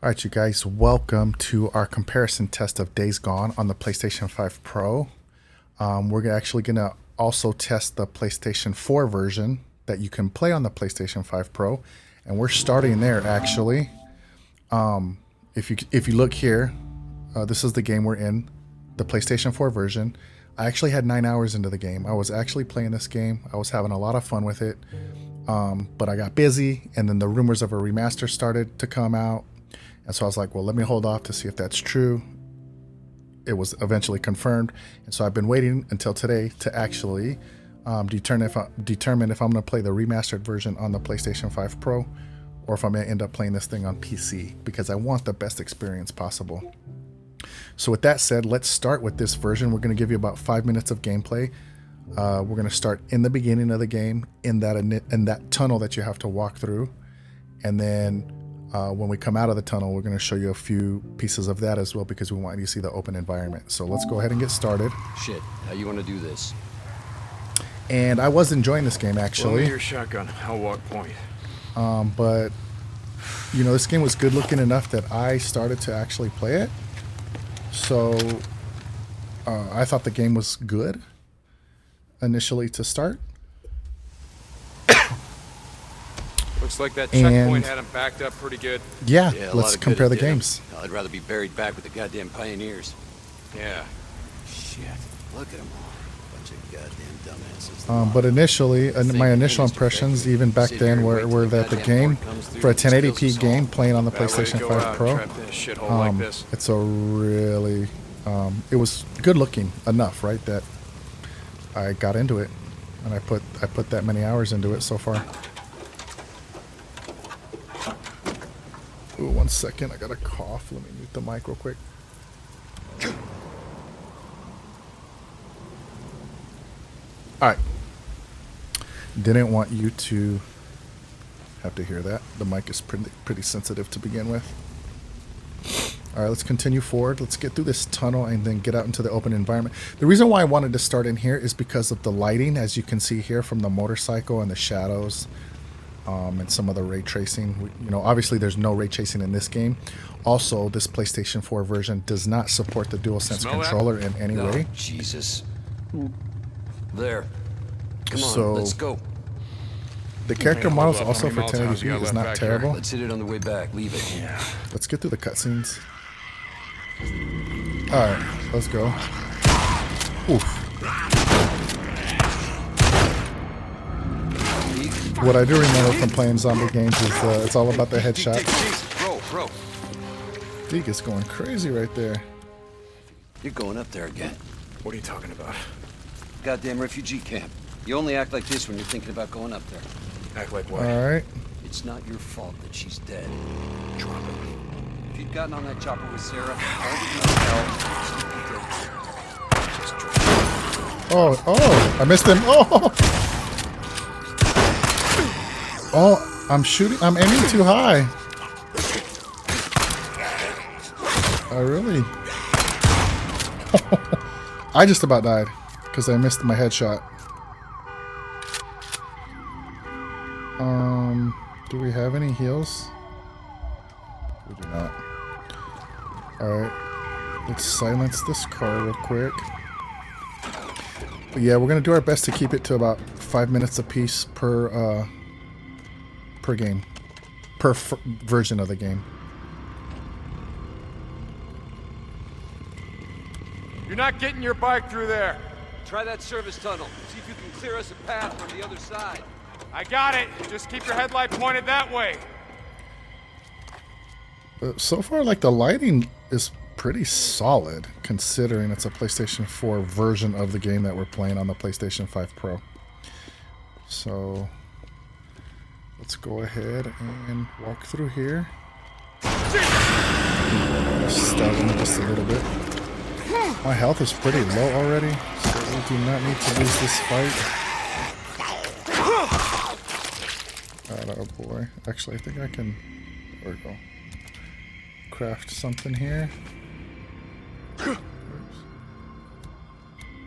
All right, you guys, welcome to our comparison test of Days Gone on the PlayStation 5 Pro. We're actually going to also test the PlayStation 4 version that you can play on the PlayStation 5 Pro, and we're starting there actually. If you look here, this is the game we're in, the PlayStation 4 version. I actually had 9 hours into the game. I was actually playing this game. I was having a lot of fun with it, but I got busy, and then the rumors of a remaster started to come out. And so I was like, well, let me hold off to see if that's true. It was eventually confirmed. And so I've been waiting until today to actually determine if I'm going to play the remastered version on the PlayStation 5 Pro or if I'm going to end up playing this thing on PC, because I want the best experience possible. So with that said, let's start with this version. We're going to give you about 5 minutes of gameplay. We're going to start in the beginning of the game in that tunnel that you have to walk through. And then when we come out of the tunnel, we're going to show you a few pieces of that as well, because we want you to see the open environment. So let's go ahead and get started. Shit, how you want to do this? And I was enjoying this game actually. Your shotgun. I'll walk point. But you know, this game was good looking enough that I started to actually play it. So I thought the game was good initially to start. Looks like that checkpoint had him backed up pretty good. Yeah, let's compare the games. I'd rather be buried back with the goddamn pioneers. Yeah. Shit, look at them all. Bunch of goddamn dumbasses. But initially, my initial impressions, even back then, were that the game, for a 1080p game playing on the PlayStation 5 Pro, it's a really, it was good looking enough, right, that I got into it, and I put that many hours into it so far. Ooh, 1 second, I got a cough. Let me mute the mic real quick. Alright. Didn't want you to have to hear that. The mic is pretty sensitive to begin with. Alright, let's continue forward. Let's get through this tunnel and then get out into the open environment. The reason why I wanted to start in here is because of the lighting, as you can see here from the motorcycle and the shadows. And some of the ray tracing. You know, obviously there's no ray tracing in this game. Also, this PlayStation 4 version does not support the DualSense controller in any way. Jesus. There. Come on, so, let's go. The character models also for 1080p is not terrible. Let's hit it on the way back. Leave it. Yeah. Let's get through the cutscenes. Alright, let's go. Oof. What I do remember from playing zombie games is it's all about the headshot. Bro. Deke is going crazy right there. You're going up there again. What are you talking about? Goddamn refugee camp. You only act like this when you're thinking about going up there. Act like what? Alright. It's not your fault that she's dead. Drop it. If you'd gotten on that chopper with Sarah, all the hell, Oh, I missed him. Oh, I'm aiming too high. I really... I just about died because I missed my headshot. Do we have any heals? We do not. Alright. Let's silence this car real quick. But yeah, we're going to do our best to keep it to about 5 minutes apiece per game, per version of the game. You're not getting your bike through there. Try that service tunnel. See if you can clear us a path from the other side. I got it. Just keep your headlight pointed that way. So far, like, the lighting is pretty solid, considering it's a PlayStation 4 version of the game that we're playing on the PlayStation 5 Pro. So let's go ahead and walk through here. Stab him just a little bit. My health is pretty low already, so we do not need to lose this fight. Oh boy. Actually, I think I can... There we go. Craft something here. Oops.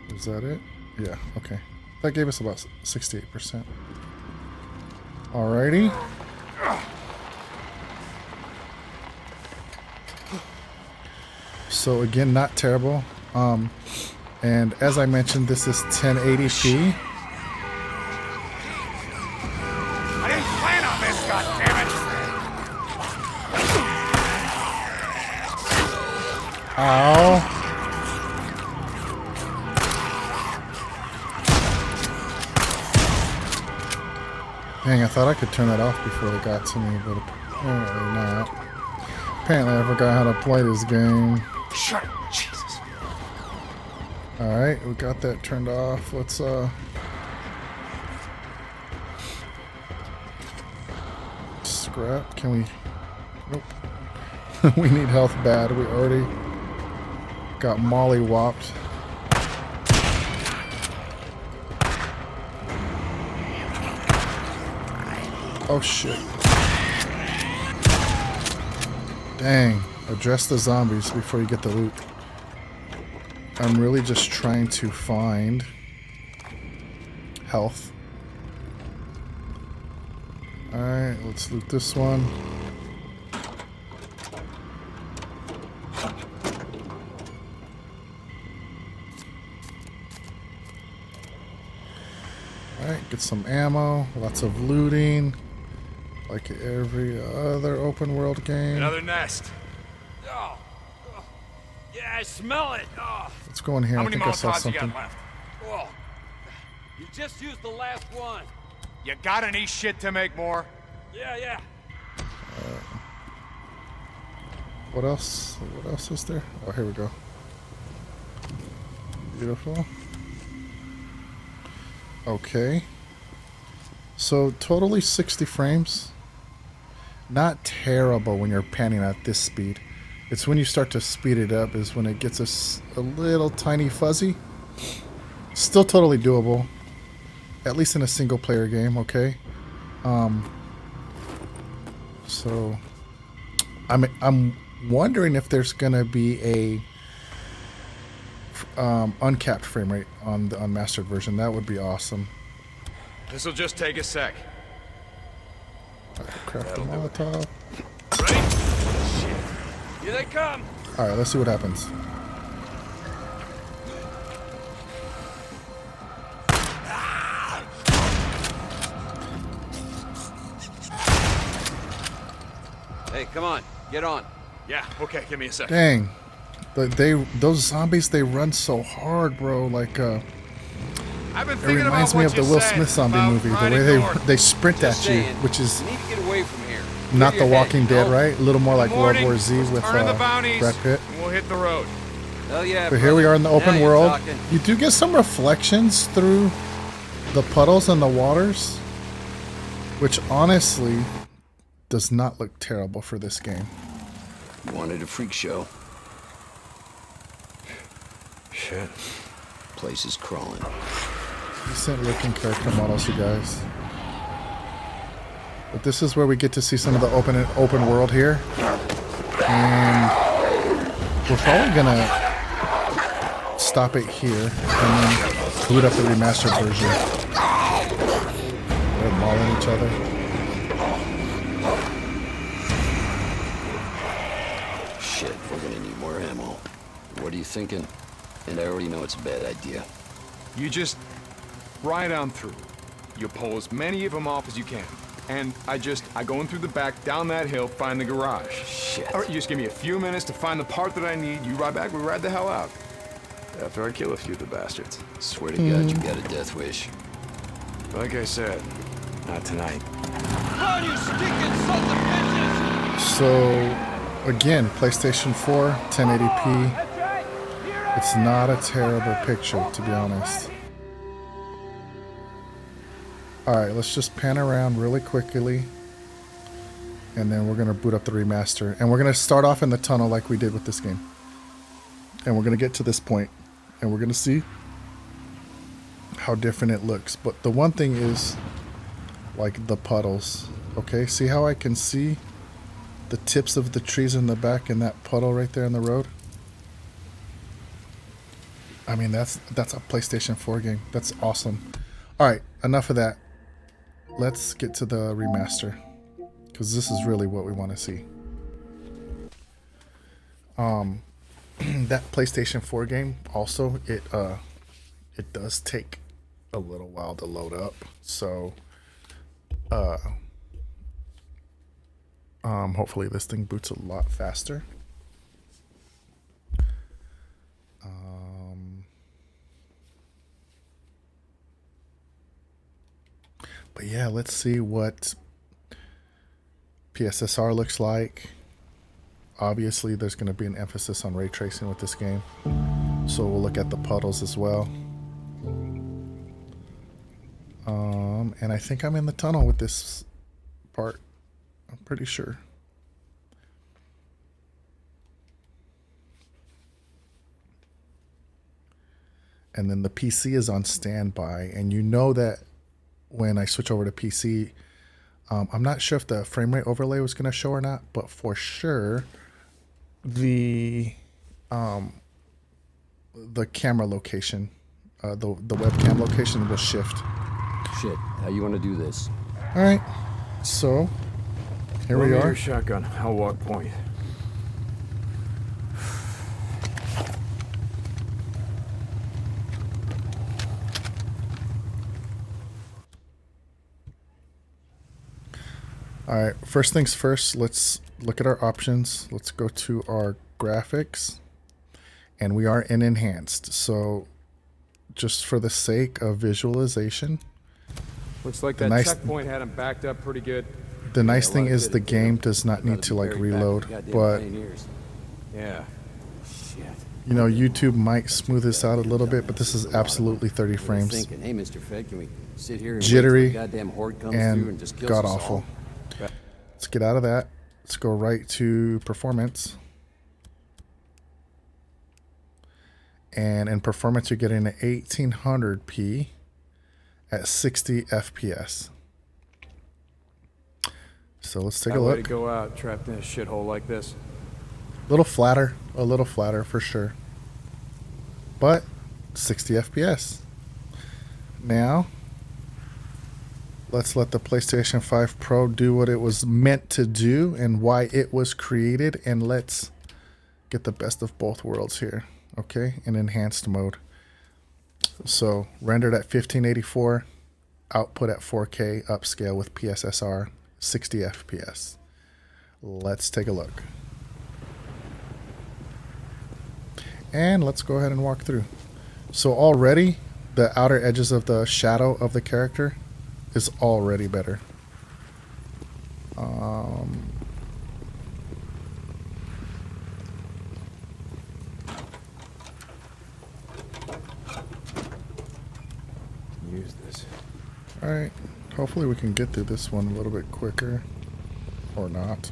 Is that it? Yeah, okay. That gave us about 68%. Alrighty. So again, not terrible. And as I mentioned, this is 1080p. I didn't plan on this, goddammit! Ow. Dang, I thought I could turn that off before they got to me, but apparently not. Apparently I forgot how to play this game. Shut up, Jesus. Alright, we got that turned off. Let's scrap. Can we? Nope. We need health bad. We already got molly-whopped. Oh shit. Dang. Address the zombies before you get the loot. I'm really just trying to find health. Alright, let's loot this one. Alright, get some ammo, lots of looting, like every other open world game. Another nest. Oh. Yeah, I smell it. Oh. Let's go in here. How I many think I saw Molotovs you something. got left? Oh. You just used the last one. You got any shit to make more? Yeah. What else? What else is there? Oh, here we go. Beautiful. Okay. So totally 60 frames. Not terrible when you're panning at this speed. It's when you start to speed it up is when it gets a little tiny fuzzy. Still totally doable. At least in a single player game, okay? So I'm wondering if there's gonna be a uncapped frame rate on the unmastered version. That would be awesome. This'll just take a sec. Craft a Molotov. Ready? Shit. Here they come. All right, let's see what happens. Hey, come on. Get on. Yeah, okay, give me a sec. Dang, those zombies, they run so hard, bro. Like I've been it thinking reminds about me what of the you Will said Smith zombie about movie. The riding way north. they sprint Just at you, saying, which is you need to get away from here. not Clear The your Walking head, Dead, no? right? A little more like World Morning. War Z with Turn the bounties, Brad Pitt. and we'll hit the road. Hell yeah, But here we are in the brother. open Now you're world. talking. You do get some reflections through the puddles and the waters, which honestly does not look terrible for this game. Wanted a freak show. Shit. Place is crawling. Decent looking character models, you guys. But this is where we get to see some of the open world here. And we're probably gonna stop it here and then boot up the remastered version. They're mauling each other. Shit, we're gonna need more ammo. What are you thinking? And I already know it's a bad idea. You just ride on through. You pull as many of them off as you can. And I go in through the back, down that hill, find the garage. Shit. All right, you just give me a few minutes to find the part that I need. You ride back, we ride the hell out. After I kill a few of the bastards. Swear to God, you got a death wish. Like I said, not tonight. Run, you stinking sons of bitches! So, again, PlayStation 4, 1080p. It's not a terrible picture, to be honest. Alright, let's just pan around really quickly. And then we're going to boot up the remaster. And we're going to start off in the tunnel like we did with this game. And we're going to get to this point. And we're going to see how different it looks. But the one thing is, like the puddles. Okay, see how I can see the tips of the trees in the back and that puddle right there in the road? I mean, that's a PlayStation 4 game. That's awesome. Alright, enough of that. Let's get to the remaster, because this is really what we want to see. that PlayStation 4 game also, it does take a little while to load up. So hopefully this thing boots a lot faster. But yeah, let's see what PSSR looks like. Obviously, there's going to be an emphasis on ray tracing with this game. So we'll look at the puddles as well. And I think I'm in the tunnel with this part. I'm pretty sure. And then the PC is on standby. And you know that when I switch over to PC, I'm not sure if the frame rate overlay was going to show or not, but for sure the camera location, the webcam location will shift. Shit, how you want to do this? All right, so here we are. Shotgun. I'll walk point. All right, first things first, let's look at our options. Let's go to our graphics, and we are in enhanced. So just for the sake of visualization, Looks like that checkpoint had him backed up pretty good. the nice thing is the game does not need to like reload, but Yeah. Shit. you know, YouTube might smooth this out a little bit, but this is absolutely 30 frames. Thinking, hey, Mr. Fed, can we sit here and Jittery wait till the goddamn horde comes through and and just kills god us all? awful. Let's get out of that. Let's go right to performance. And in performance, you're getting an 1800p at 60 FPS. So let's take a Way to look. go out trapped in a shithole like this. A little flatter for sure. But 60 FPS. Now, let's let the PlayStation 5 Pro do what it was meant to do and why it was created, and let's get the best of both worlds here, okay, in enhanced mode. So rendered at 1584, output at 4K, upscale with PSSR, 60 FPS. Let's take a look. And let's go ahead and walk through. So already, the outer edges of the shadow of the character is already better. Use this. All right, hopefully we can get through this one a little bit quicker, or not.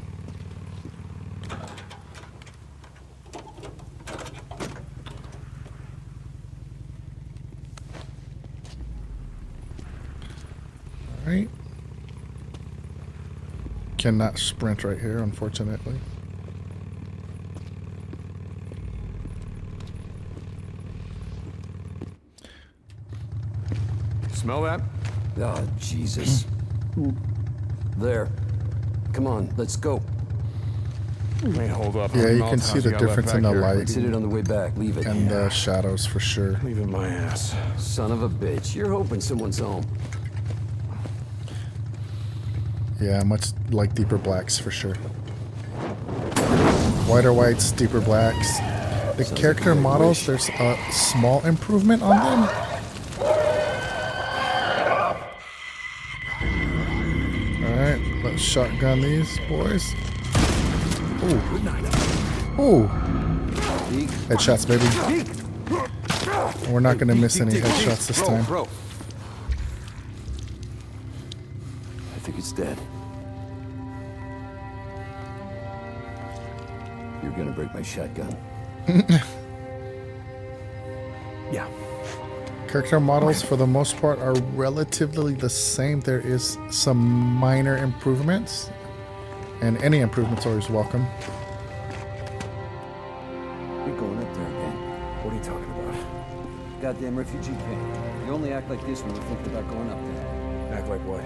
All right. Cannot sprint right here, unfortunately. Smell that? Oh, Jesus. There. Come on, let's go. Hey, hold up. Yeah, How you many can see Molotovs the you got left difference in back the here? light Let's hit it on the way back. Leave it. and the shadows for sure. Leave it my ass. Son of a bitch. You're hoping someone's home. Yeah, much like deeper blacks for sure. Whiter whites, deeper blacks. The character models, there's a small improvement on them. Alright, let's shotgun these boys. Ooh. Ooh. Headshots, baby. We're not going to miss any headshots this time. Bro. I think it's dead. You're gonna break my shotgun. Yeah. Character models, for the most part, are relatively the same. There is some minor improvements, and any improvements are always welcome. You're going up there again. What are you talking about? Goddamn refugee camp. You only act like this when you're thinking about going up there. Act like what?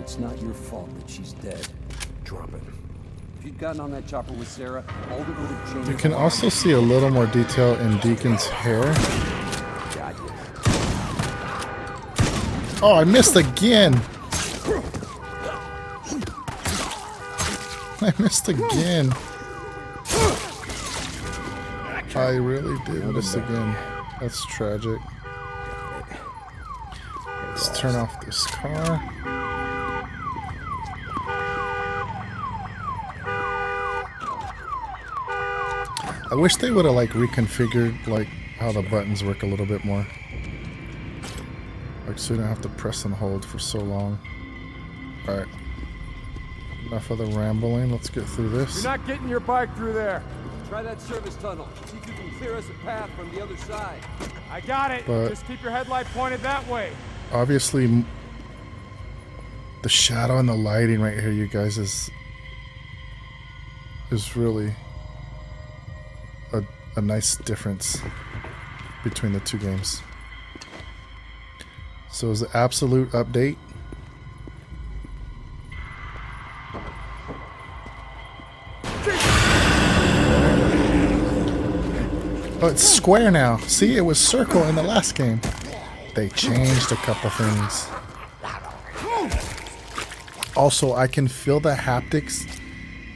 It's not your fault that she's dead. Drop it. If you'd gotten on that chopper with Sarah, all that would have changed. You can also see a little more detail in Deacon's hair. God, yes. Oh, I missed again. I missed again. I really did miss again. That's tragic. Let's turn off this car. I wish they would have like reconfigured like how the buttons work a little bit more. Like so you don't have to press and hold for so long. Alright. Enough of the rambling. Let's get through this. You're not getting your bike through there. Try that service tunnel. See if you can clear us a path from the other side. I got it. But- Just keep your headlight pointed that way. Obviously, the shadow and the lighting right here, you guys, is really a nice difference between the two games. So it's an absolute update. Oh, it's square now. See, it was circle in the last game. They changed a couple things. Also, I can feel the haptics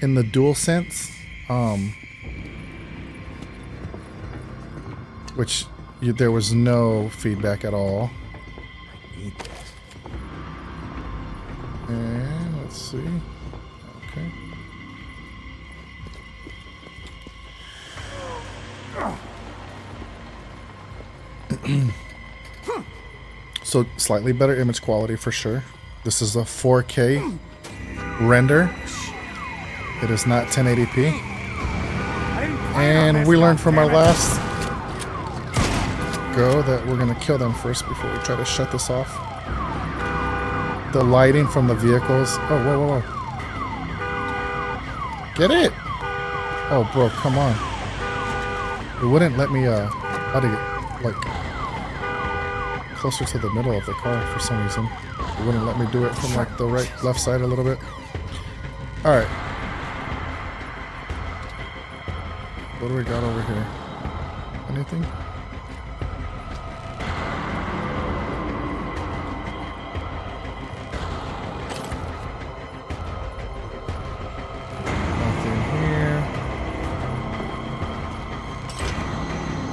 in the DualSense, which there was no feedback at all. And let's see. Okay. So slightly better image quality for sure. This is a 4K render. It is not 1080p. And we learned from our last go that we're gonna kill them first before we try to shut this off. The lighting from the vehicles. Oh, whoa, whoa, whoa. Get it! Oh, bro, come on. It wouldn't let me, how to get, like, closer to the middle of the car for some reason. It wouldn't let me do it from, like, the left side a little bit. Alright. What do we got over here? Anything? Nothing here.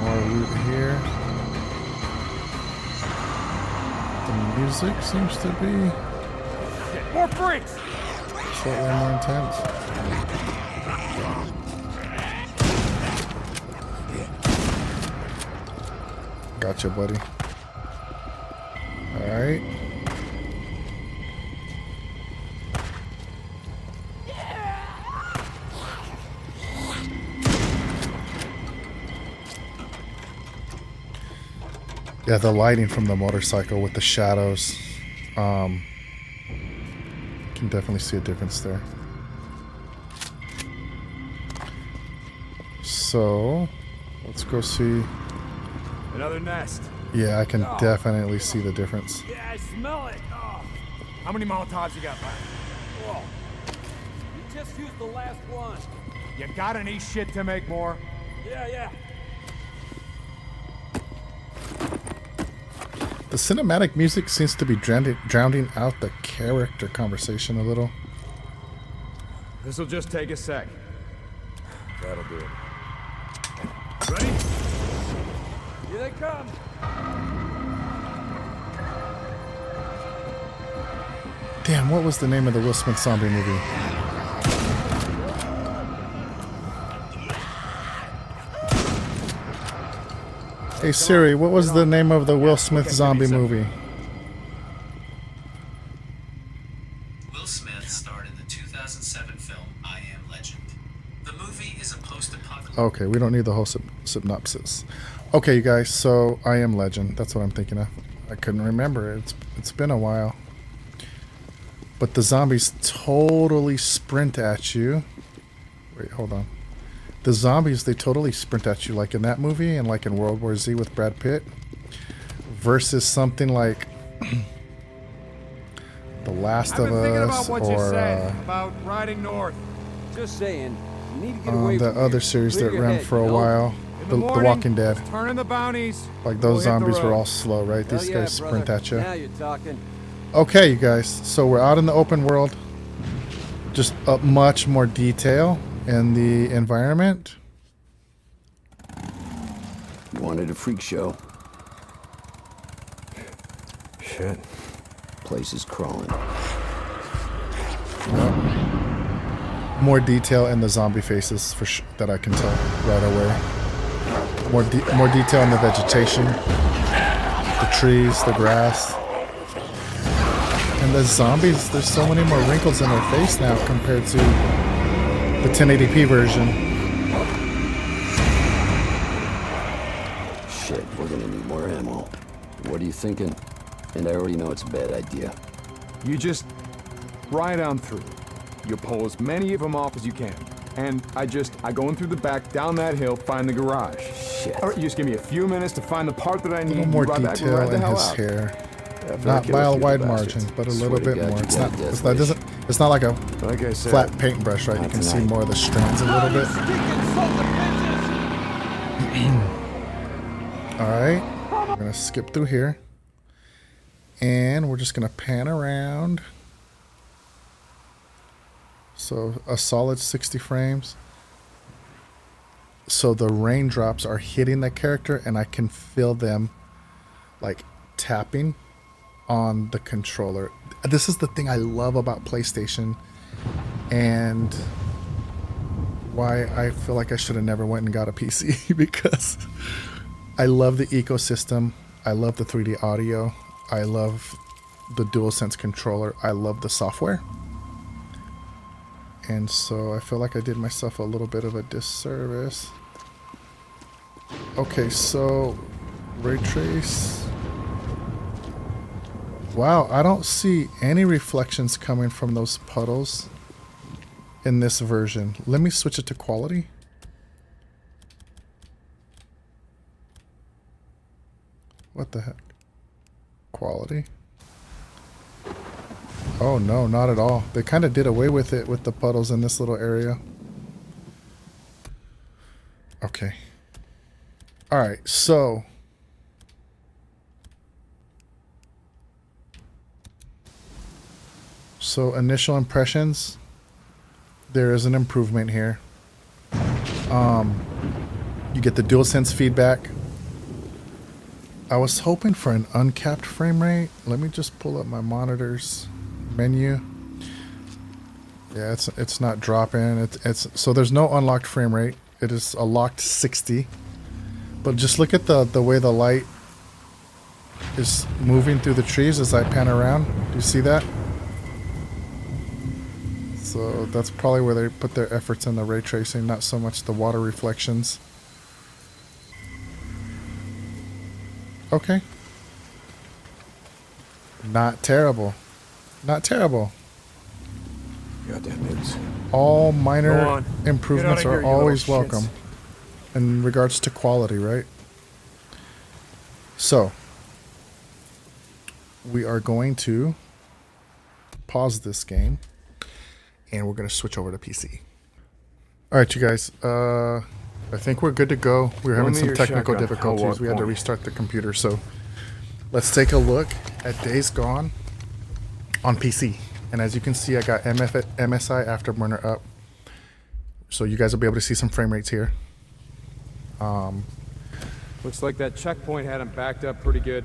More loot here. The music seems to be More brakes! slightly more intense. Gotcha, buddy. Alright. Yeah, the lighting from the motorcycle with the shadows. Can definitely see a difference there. So, let's go see. Another nest. Yeah, I can definitely see the difference. Yeah, I smell it. Oh. How many Molotovs you got left? Whoa. You just used the last one. You got any shit to make more? Yeah. The cinematic music seems to be drowning out the character conversation a little. This'll just take a sec. That'll do it. Ready? Here they come. Damn, what was the name of the Will Smith zombie movie? Hey Siri, what was the name of the Will Smith zombie movie? Will Smith starred in the 2007 film I Am Legend. The movie is a post-apocalyptic... Okay, we don't need the whole synopsis. Okay, you guys, so I Am Legend. That's what I'm thinking of. I couldn't remember. It's been a while. But the zombies totally sprint at you. Wait, hold on. The zombies, they totally sprint at you, like in that movie and like in World War Z with Brad Pitt. Versus something like The Last I've of been thinking Us about what you or said about riding north. Just saying, you need to get away The from other here. series Clear that your ran head, for a you know? while, In the morning, Walking Dead. Turn in the bounties. Like We'll those hit the zombies were road. all slow, right? Hell These yeah, guys sprint brother. at you. Now you're talking. Okay, you guys. So we're out in the open world. Just much more detail in the environment. You wanted a freak show? Shit. Place is crawling. More detail in the zombie faces that I can tell right away. More detail in the vegetation, the trees, the grass. And the zombies, there's so many more wrinkles in their face now compared to the 1080p version. Shit, we're gonna need more ammo. What are you thinking? And I already know it's a bad idea. You just ride on through. You pull as many of them off as you can. And I go in through the back, down that hill, find the garage. Shit. All right, you just give me a few minutes to find the part that I A need. little more you ride back, detail ride the in hell his out. hair. After I Not kill by a few wide bastards, margin, but a swear little to bit God, more. you It's got not. a It's death not. wish. Doesn't. It's not like a Like I said, flat paintbrush, right? You Not can see tonight. more of the strands a little bit. All right, we're gonna skip through here, and we're just gonna pan around. So a solid 60 frames. So the raindrops are hitting the character, and I can feel them like tapping on the controller. This is the thing I love about PlayStation, and why I feel like I should have never went and got a PC because I love the ecosystem. I love the 3D audio. I love the DualSense controller. I love the software. And so I feel like I did myself a little bit of a disservice. Okay, so ray trace. Wow, I don't see any reflections coming from those puddles in this version. Let me switch it to quality. What the heck? Quality? Oh no, not at all. They kind of did away with it with the puddles in this little area. Okay. Alright, so initial impressions. There is an improvement here. You get the DualSense feedback. I was hoping for an uncapped frame rate. Let me just pull up my monitors menu. Yeah, it's not dropping. It's so there's no unlocked frame rate. It is a locked 60. But just look at the way the light is moving through the trees as I pan around. Do you see that? So that's probably where they put their efforts in the ray tracing, not so much the water reflections. Okay. Not terrible. Not terrible. Goddamn news. All Go minor on. improvements Get outta are here, you little always shits. welcome in regards to quality, right? So, we are going to pause this game and we're going to switch over to PC. All right, you guys. I think we're good to go. We're having Loan me some your technical shotgun. difficulties. I'll walk We had to point. restart the computer. So, let's take a look at Days Gone on PC. And as you can see, I got MSI Afterburner up. So you guys will be able to see some frame rates here. Looks like that checkpoint had him backed up pretty good.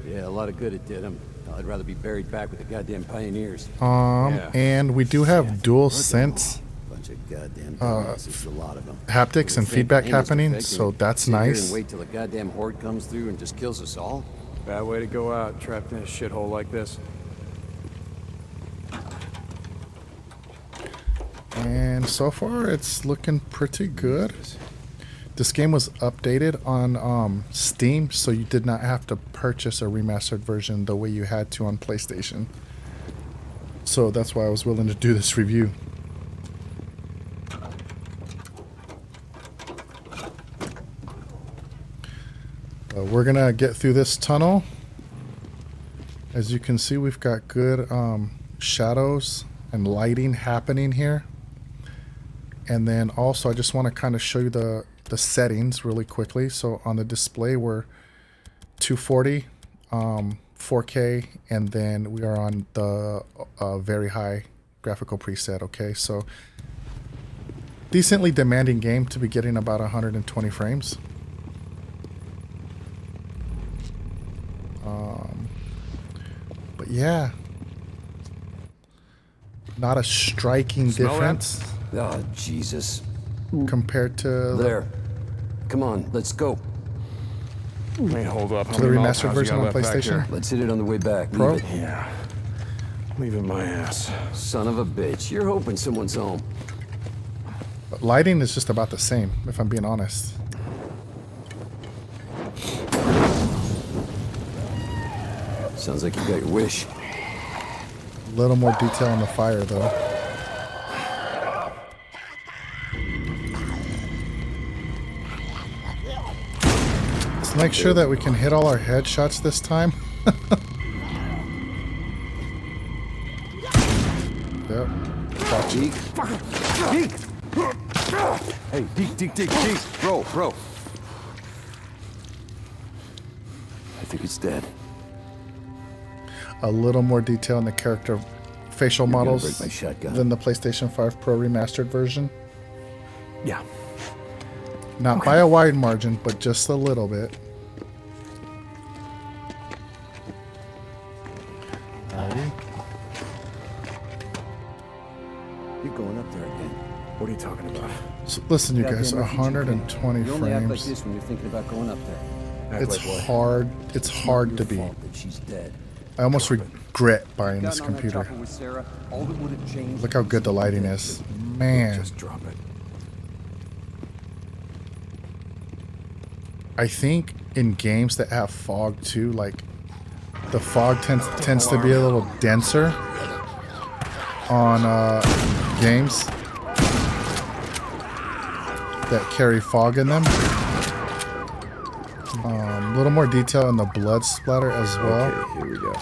Yeah, a lot of good it did him. I'd rather be buried back with the goddamn pioneers. Yeah. And we do have DualSense Bunch of goddamn dumbasses, a lot of them. haptics and feedback happening, so that's Sit here nice. and wait till the goddamn horde comes through and just kills us all. Bad way to go out, trapped in a shithole like this. And so far, it's looking pretty good. This game was updated on Steam, so you did not have to purchase a remastered version the way you had to on PlayStation. So that's why I was willing to do this review. We're going to get through this tunnel. As you can see, we've got good shadows and lighting happening here. And then also I just want to kind of show you the settings really quickly. So on the display we're 240, 4K, and then we are on the very high graphical preset. Okay, so decently demanding game to be getting about 120 frames. But yeah, not a striking Smell that? difference Oh, Jesus. compared to There. Come on, let's go. Hey, hold up. the remastered version on PlayStation Let's hit it on the way back. Leave Pro. it. Yeah. Leaving my ass. Son of a bitch. You're hoping someone's home. But lighting is just about the same, if I'm being honest. Sounds like you got your wish. A little more detail on the fire, though. Let's make sure that we can hit all our headshots this time. Yep. Watch it. Deke! Hey, Deke. Bro. I think it's dead. A little more detail in the character facial gonna models break my shotgun. than the PlayStation 5 Pro remastered version. Yeah. Not by a wide margin, but just a little bit. You're going up there again. What are you talking about? So listen, you guys, Goddamn refugee 120 queen. You only act like frames. this when you're thinking about going up there. It's hard. It's hard to Your beat. fault that she's dead. I almost regret buying this Gotten on that computer. chopper with Sarah, all that would have changed. Look how good the lighting is. Man, Just drop it. I think in games that have fog too, like the fog tends to be a little denser on games that carry fog in them. A little more detail in the blood splatter as well. Okay, here we go.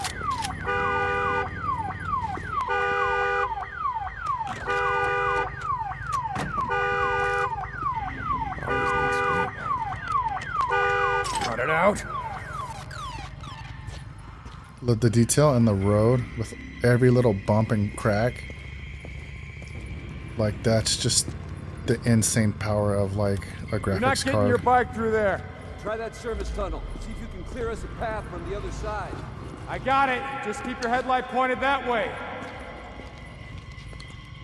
Cut it out. The detail in the road with every little bump and crack, like that's just the insane power of like a You're not graphics getting your card. bike through there. Try that service tunnel. See if you can clear us a path from the other side. I got it. Just keep your headlight pointed that way.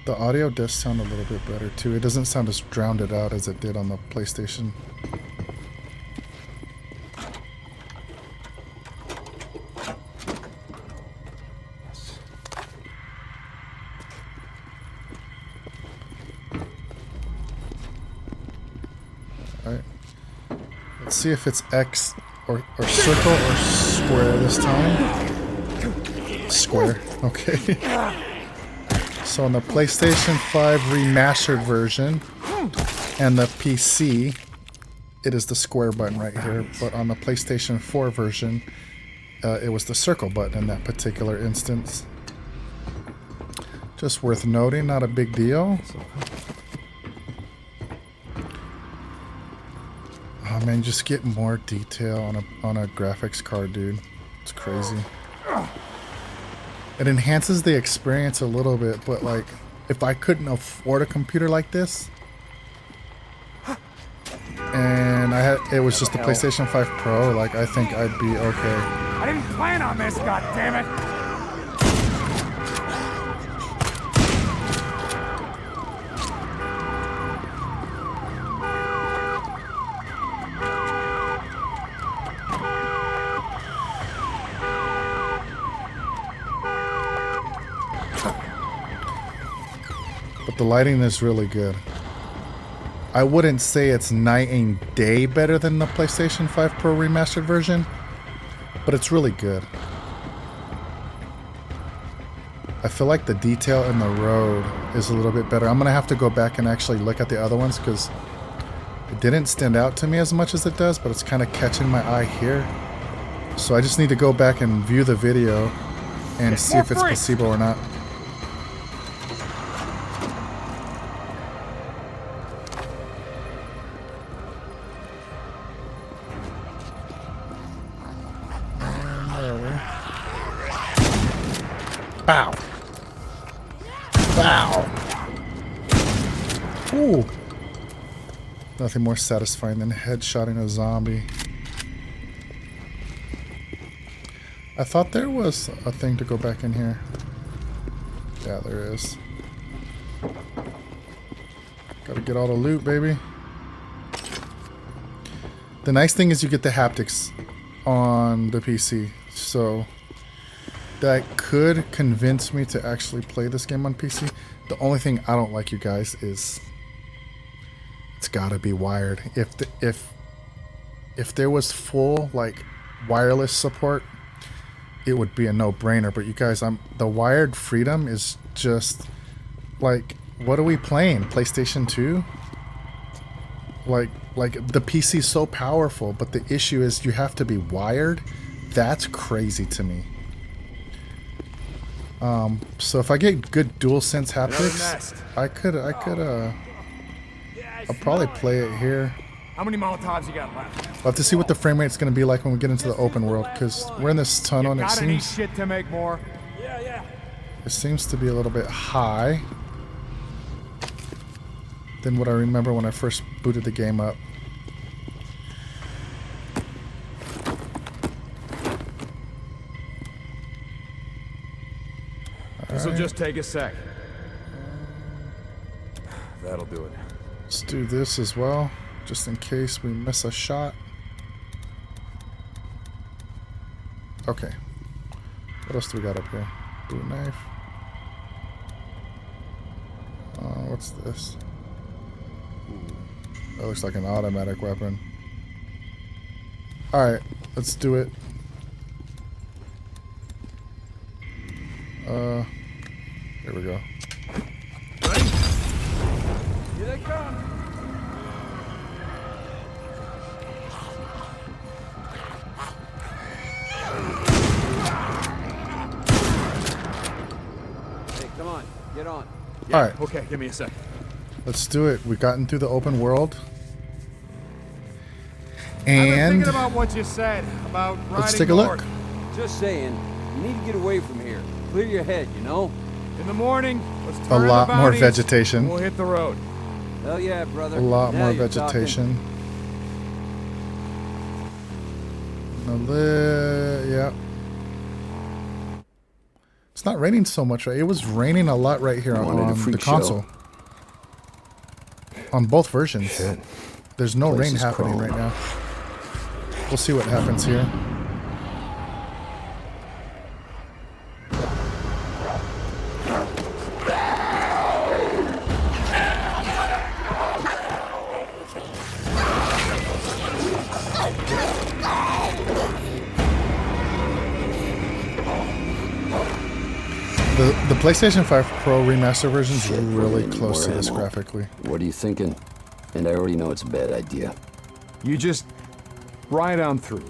The audio does sound a little bit better too. It doesn't sound as drowned out as it did on the PlayStation. Alright. Let's see if it's X or circle or square this time. Square. Okay. So on the PlayStation 5 remastered version and the PC, it is the square button right here. But on the PlayStation 4 version, it was the circle button in that particular instance. Just worth noting, not a big deal. Oh man, just get more detail on a graphics card, dude. It's crazy. It enhances the experience a little bit, but like, if I couldn't afford a computer like this, and it was just the PlayStation 5 Pro, like I think I'd be okay. I didn't plan on this, goddammit! But the lighting is really good. I wouldn't say it's night and day better than the PlayStation 5 Pro remastered version, but it's really good. I feel like the detail in the road is a little bit better. I'm gonna have to go back and actually look at the other ones because it didn't stand out to me as much as it does, but it's kind of catching my eye here. So I just need to go back and view the video and see if it's placebo or not. Bow. Bow. Ooh. Nothing more satisfying than headshotting a zombie. I thought there was a thing to go back in here. Yeah, there is. Gotta get all the loot, baby. The nice thing is you get the haptics on the PC, so that could convince me to actually play this game on PC. The only thing I don't like, you guys, is it's gotta be wired. If there was full like wireless support, it would be a no-brainer. But you guys, the wired freedom is just like, what are we playing? PlayStation 2? Like the PC is so powerful, but the issue is you have to be wired. That's crazy to me. So if I get good DualSense haptics, I'll probably play it here. How many Molotovs you got left? We'll have to see what the frame rate's going to be like when we get into the open world, because we're in this tunnel and Gotta need shit to make more. it seems to be a little bit high than what I remember when I first booted the game up. This'll just take a sec. That'll do it. Let's do this as well, just in case we miss a shot. Okay. What else do we got up here? Boot knife. What's this? That looks like an automatic weapon. Alright, let's do it. Here we go. Here they come. Hey, come on. Get on. Alright, Okay, give me a sec. let's do it. We've gotten through the open world. I've been And thinking about what you said about riding let's take a look. north. Just saying, you need to get away from here. Clear your head, you know? In the morning, let's A turn lot about more east. vegetation. We'll hit the road. Hell yeah, brother. A lot Now more you're talking. vegetation. Yeah. It's not raining so much, right? It was raining a lot right here Wanted a on the freak console. On both versions. Shit. There's no Place rain is happening crawling. right now. We'll see what happens here. The PlayStation 5 Pro Remastered version is Shit, really we need close to more this ammo. graphically. What are you thinking? And I already know it's a bad idea. You just ride on through.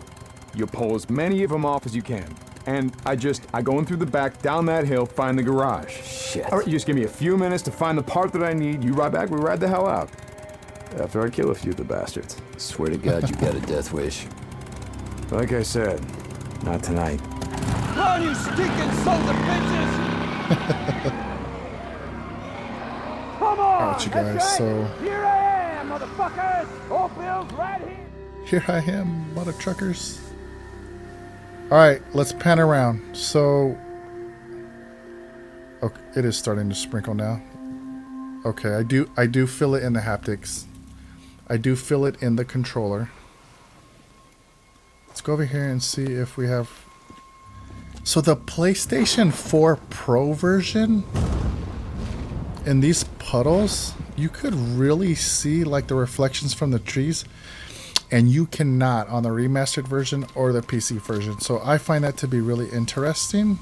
You pull as many of them off as you can. And I go in through the back, down that hill, find the garage. Shit. All right, you just give me a few minutes to find the part that I need. You ride back, we ride the hell out. After I kill a few of the bastards. Swear to God, you got a death wish. Like I said, not tonight. Come on, you stinking sons of bitches! Come on! Alright, you that's guys, right. so Here I am, motherfuckers! Oakville's right here! here I am, mother truckers. Alright, let's pan around. So, okay, it is starting to sprinkle now. Okay, I do feel it in the haptics. I do feel it in the controller. Let's go over here and see if we have... So the PlayStation 4 Pro version, in these puddles, you could really see like the reflections from the trees, and you cannot on the remastered version or the PC version. So I find that to be really interesting.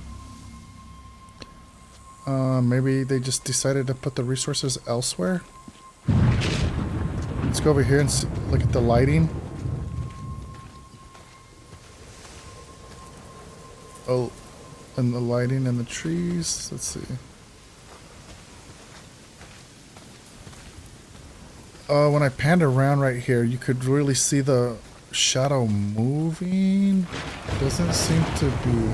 Maybe they just decided to put the resources elsewhere. Let's go over here and see, look at the lighting. Oh, and the lighting and the trees. Let's see. When I panned around right here, you could really see the shadow moving. Doesn't seem to be.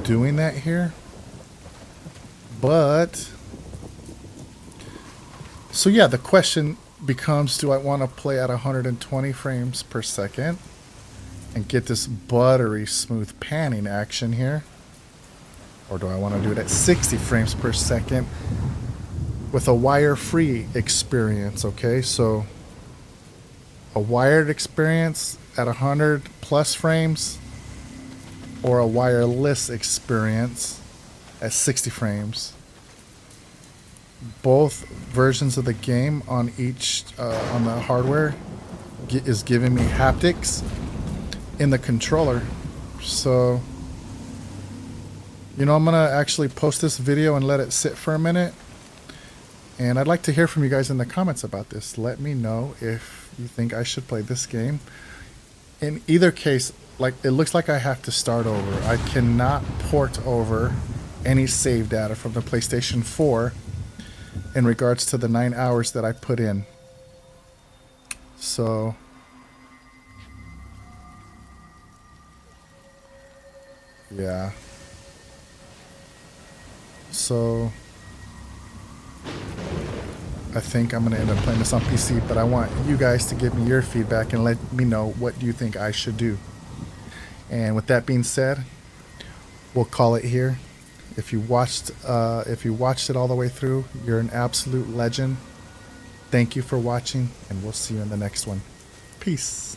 doing that here. But so yeah, the question becomes, do I want to play at 120 frames per second and get this buttery smooth panning action here? Or do I want to do it at 60 frames per second with a wire-free experience? Okay, so a wired experience at 100 plus frames, or a wireless experience at 60 frames. Both versions of the game on each on the hardware is giving me haptics in the controller. So, you know, I'm gonna actually post this video and let it sit for a minute, and I'd like to hear from you guys in the comments about this. Let me know if you think I should play this game. In either case, like, it looks like I have to start over. I cannot port over any save data from the PlayStation 4 in regards to the 9 hours that I put in. So yeah. So I think I'm going to end up playing this on PC, but I want you guys to give me your feedback and let me know what you think I should do. And with that being said, we'll call it here. If you watched it all the way through, you're an absolute legend. Thank you for watching, and we'll see you in the next one. Peace.